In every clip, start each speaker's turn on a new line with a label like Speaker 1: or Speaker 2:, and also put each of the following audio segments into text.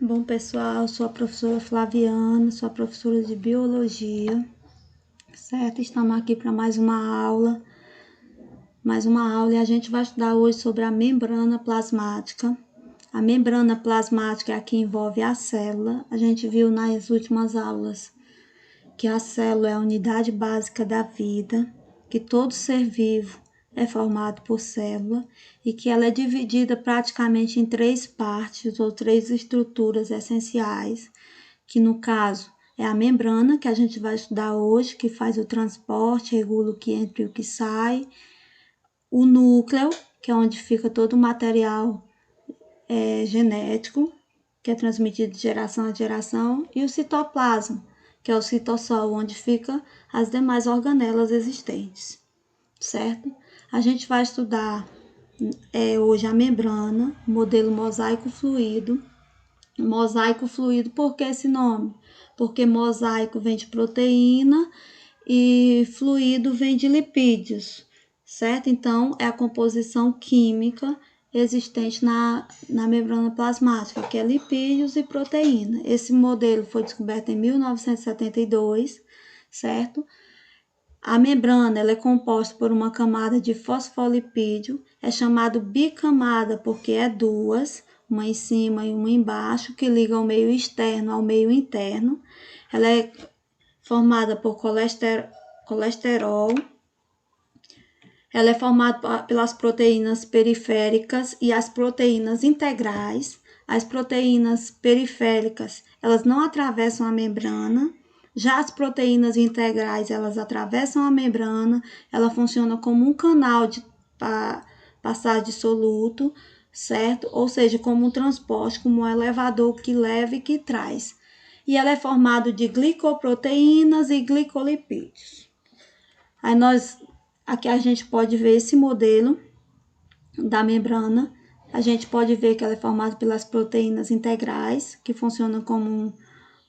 Speaker 1: Bom, pessoal, sou a professora Flaviana, sou a professora de Biologia, certo? Estamos aqui para mais uma aula e a gente vai estudar hoje sobre a membrana plasmática. A membrana plasmática é a que envolve a célula. A gente viu nas últimas aulas que a célula é a unidade básica da vida, que todo ser vivo é formado por célula e que ela é dividida praticamente em três partes ou três estruturas essenciais, que no caso é a membrana, que a gente vai estudar hoje, que faz o transporte, regula o que entra e o que sai, o núcleo, que é onde fica todo o material genético, que é transmitido de geração a geração, e o citoplasma, que é o citossol, onde ficam as demais organelas existentes, certo? A gente vai estudar hoje a membrana, modelo mosaico fluido. Mosaico fluido, por que esse nome? Porque mosaico vem de proteína e fluido vem de lipídios, certo? Então, é a composição química existente na membrana plasmática, que é lipídios e proteína. Esse modelo foi descoberto em 1972, certo? A membrana ela é composta por uma camada de fosfolipídio, é chamado bicamada porque é duas, uma em cima e uma embaixo, que ligam o meio externo ao meio interno. Ela é formada por colesterol. Ela é formada pelas proteínas periféricas e as proteínas integrais. As proteínas periféricas, elas não atravessam a membrana. Já as proteínas integrais, elas atravessam a membrana. Ela funciona como um canal de passagem de soluto, certo? Ou seja, como um transporte, como um elevador que leva e que traz. E ela é formada de glicoproteínas e glicolipídios. Aí aqui a gente pode ver esse modelo da membrana. A gente pode ver que ela é formada pelas proteínas integrais, que funcionam como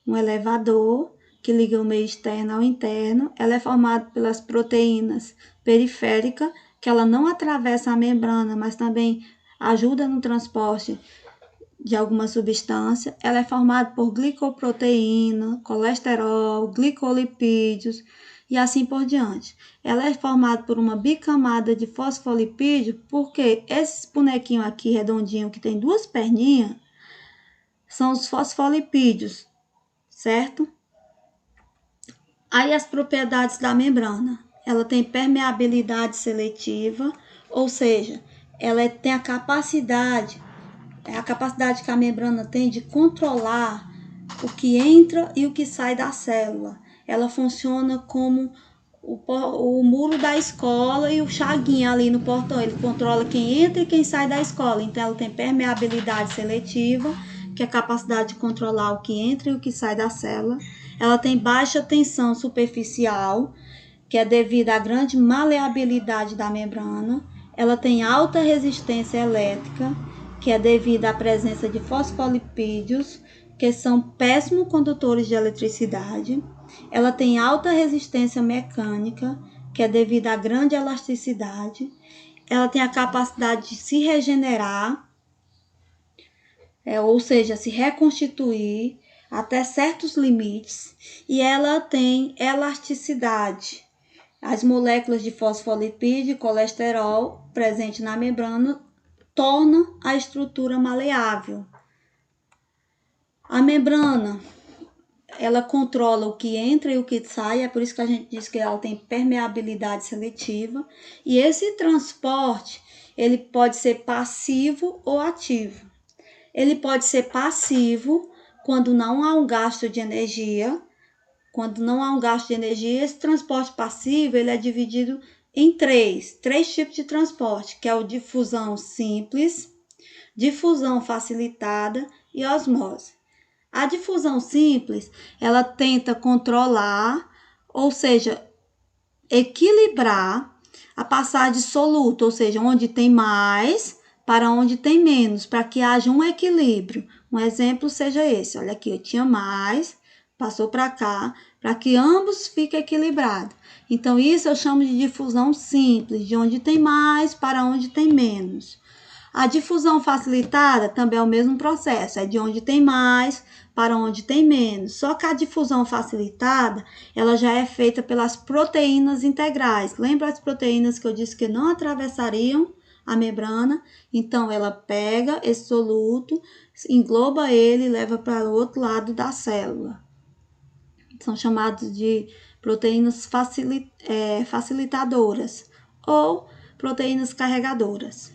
Speaker 1: um elevador, que liga o meio externo ao interno. Ela é formada pelas proteínas periféricas, que ela não atravessa a membrana, mas também ajuda no transporte de alguma substância. Ela é formada por glicoproteína, colesterol, glicolipídios e assim por diante. Ela é formada por uma bicamada de fosfolipídio, porque esses bonequinhos aqui redondinho que tem duas perninhas são os fosfolipídios, certo? Aí as propriedades da membrana. Ela tem permeabilidade seletiva, ou seja, ela tem a capacidade que a membrana tem de controlar o que entra e o que sai da célula. Ela funciona como o muro da escola e o chaguinho ali no portão. Ele controla quem entra e quem sai da escola. Então, ela tem permeabilidade seletiva, que é a capacidade de controlar o que entra e o que sai da célula. Ela tem baixa tensão superficial, que é devido à grande maleabilidade da membrana. Ela tem alta resistência elétrica, que é devido à presença de fosfolipídios, que são péssimos condutores de eletricidade. Ela tem alta resistência mecânica, que é devido à grande elasticidade. Ela tem a capacidade de se regenerar, ou seja, se reconstituir até certos limites. E ela tem elasticidade. As moléculas de fosfolipídio e colesterol presentes na membrana tornam a estrutura maleável. A membrana, ela controla o que entra e o que sai, é por isso que a gente diz que ela tem permeabilidade seletiva. E esse transporte, ele pode ser passivo ou ativo. Ele pode ser passivo quando não há um gasto de energia. Quando não há um gasto de energia, esse transporte passivo ele é dividido em três tipos de transporte, que é o difusão simples, difusão facilitada e osmose. A difusão simples, ela tenta controlar, ou seja, equilibrar a passagem de soluto, ou seja, onde tem mais para onde tem menos, para que haja um equilíbrio. Um exemplo seja esse, olha aqui, eu tinha mais, passou para cá, para que ambos fiquem equilibrados. Então, isso eu chamo de difusão simples, de onde tem mais para onde tem menos. A difusão facilitada também é o mesmo processo, é de onde tem mais para onde tem menos. Só que a difusão facilitada, ela já é feita pelas proteínas integrais. Lembra as proteínas que eu disse que não atravessariam a membrana? Então, ela pega esse soluto, engloba ele e leva para o outro lado da célula. São chamados de proteínas facilitadoras ou proteínas carregadoras.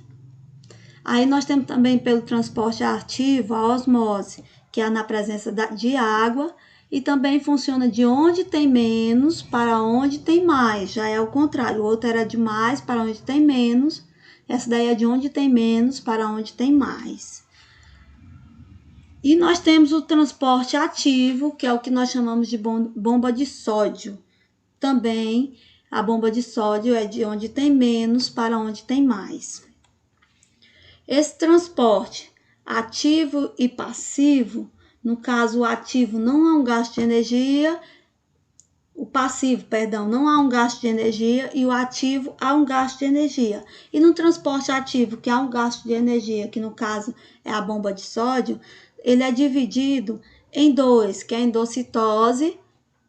Speaker 1: Aí nós temos também pelo transporte ativo a osmose, que é na presença de água, e também funciona de onde tem menos para onde tem mais. Já é o contrário, o outro era de mais para onde tem menos, essa daí é de onde tem menos para onde tem mais. E nós temos o transporte ativo, que é o que nós chamamos de bomba de sódio. Também a bomba de sódio é de onde tem menos para onde tem mais. Esse transporte ativo e passivo, no caso o ativo não há um gasto de energia, o passivo, perdão, não há um gasto de energia e o ativo há um gasto de energia. E no transporte ativo, que há um gasto de energia, que no caso é a bomba de sódio, ele é dividido em dois, que é a endocitose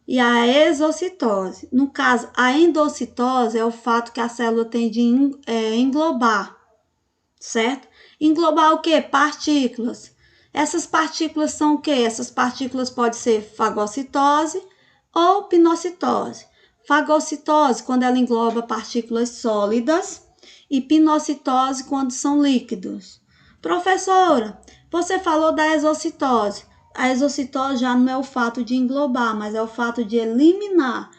Speaker 1: e a exocitose. No caso, a endocitose é o fato que a célula tem de englobar, certo? Englobar o quê? Partículas. Essas partículas são o quê? Essas partículas podem ser fagocitose ou pinocitose. Fagocitose, quando ela engloba partículas sólidas, e pinocitose, quando são líquidos. Professora, você falou da exocitose. A exocitose já não é o fato de englobar, mas é o fato de eliminar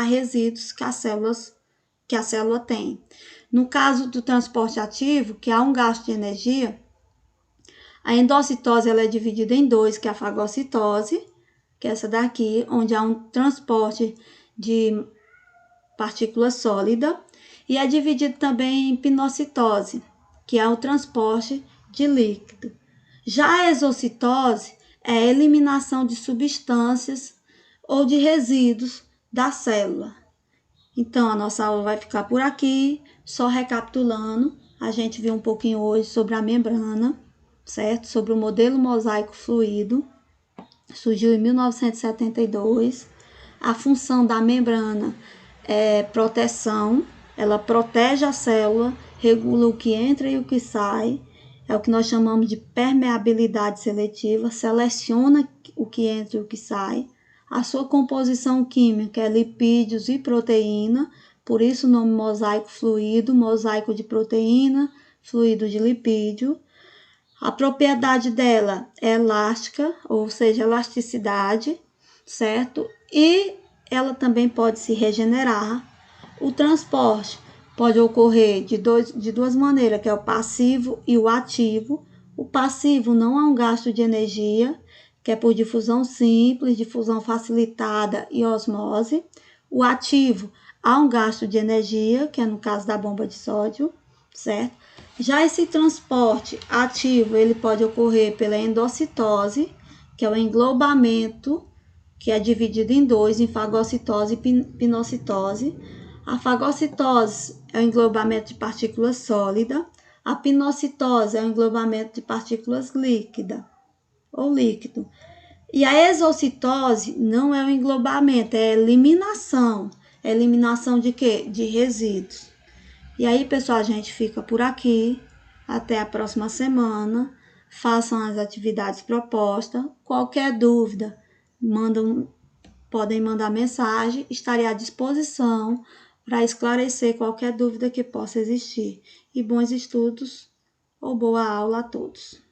Speaker 1: resíduos que a célula tem. No caso do transporte ativo, que há um gasto de energia, a endocitose ela é dividida em dois, que é a fagocitose, que é essa daqui, onde há um transporte de partícula sólida, e é dividido também em pinocitose, que é o transporte de líquido. Já a exocitose é a eliminação de substâncias ou de resíduos da célula. Então, a nossa aula vai ficar por aqui. Só recapitulando, a gente viu um pouquinho hoje sobre a membrana, certo? Sobre o modelo mosaico fluido. Surgiu em 1972. A função da membrana é proteção. Ela protege a célula, regula o que entra e o que sai. É o que nós chamamos de permeabilidade seletiva. Seleciona o que entra e o que sai. A sua composição química é lipídios e proteína, por isso o nome mosaico fluido, mosaico de proteína, fluido de lipídio. A propriedade dela é elástica, ou seja, elasticidade, certo? E ela também pode se regenerar. O transporte pode ocorrer de duas maneiras, que é o passivo e o ativo. O passivo não há um gasto de energia, que é por difusão simples, difusão facilitada e osmose. O ativo há um gasto de energia, que é no caso da bomba de sódio, certo? Já esse transporte ativo, ele pode ocorrer pela endocitose, que é o englobamento, que é dividido em dois, em fagocitose e pinocitose. A fagocitose é o englobamento de partículas sólidas, a pinocitose é o englobamento de partículas líquidas ou líquido. E a exocitose não é o englobamento, é a eliminação. É eliminação de quê? De resíduos. E aí, pessoal, a gente fica por aqui. Até a próxima semana. Façam as atividades propostas. Qualquer dúvida, podem mandar mensagem. Estarei à disposição para esclarecer qualquer dúvida que possa existir. E bons estudos ou boa aula a todos.